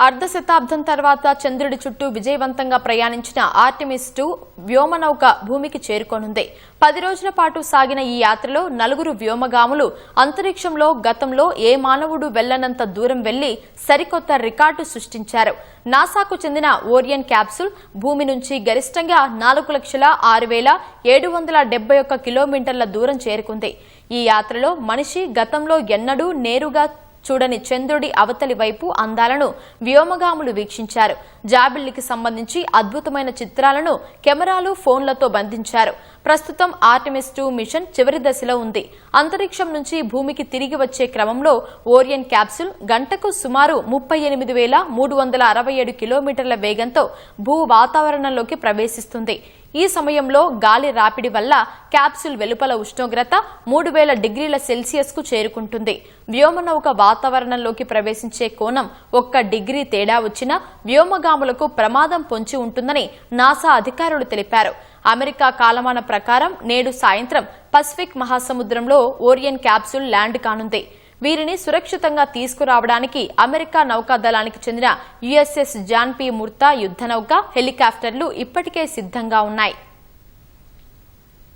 అర్ధ శతాబ్దం తర్వాత చంద్రుడి చుట్టూ విజయవంతంగా ప్రయాణించిన ఆర్టెమిస్ 2 వ్యోమనౌక భూమికి చేరుకోనుంది. 10 రోజుల పాటు సాగిన ఈ యాత్రలో 4 వ్యోమగాములు అంతరిక్షంలో గతంలో ఏ మానవుడు వెళ్లనంత దూరం వెళ్లి సరికొత్త రికార్డు సృష్టించారు. నాసాకు చెందిన ఓరియన్ క్యాప్సూల్ భూమి నుంచి గరిష్టంగా 4,06,771 కిలోమీటర్ల దూరం చేరుకుంది. ఈ యాత్రలో మనిషి గతంలో ఎన్నడూ నేరుగా చూడని చంద్రుడి అవతలి వైపు అందాలను వ్యోమగాములు వీక్షించారు. జాబిల్లికి సంబంధించి అద్భుతమైన చిత్రాలను కెమెరాలు, ఫోన్లతో బంధించారు. ప్రస్తుతం ఆర్టెమిస్ 2 మిషన్ చివరి దశలో ఉంది. అంతరిక్షం నుంచి భూమికి తిరిగి వచ్చే క్రమంలో ఓరియన్ క్యాప్సూల్ గంటకు సుమారు 38,367 కిలోమీటర్ల వేగంతో భూ వాతావరణంలోకి ప్రవేశిస్తుంది. ఈ సమయంలో గాలి రాపిడి వల్ల క్యాప్సూల్ వెలుపల ఉష్ణోగ్రత 3,000 డిగ్రీల సెల్సియస్ కు చేరుకుంటుంది. వ్యోమనౌక వాతావరణంలోకి ప్రవేశించే కోణం 1 డిగ్రీ తేడా వచ్చినా వ్యోమగాములకు ప్రమాదం పొంచి ఉంటుందని నాసా అధికారులు తెలిపారు. అమెరికా కాలమాన ప్రకారం నేడు సాయంత్రం పసిఫిక్ మహాసముద్రంలో ఓరియన్ క్యాప్సూల్ ల్యాండ్ కానుంది. వీరిని సురక్షితంగా తీసుకురావడానికి అమెరికా నౌకాదళానికి చెందిన యుఎస్ఎస్ జాన్ పి. ముర్తా యుద్ధనౌక, హెలికాప్టర్లు ఇప్పటికే సిద్ధంగా ఉన్నాయి.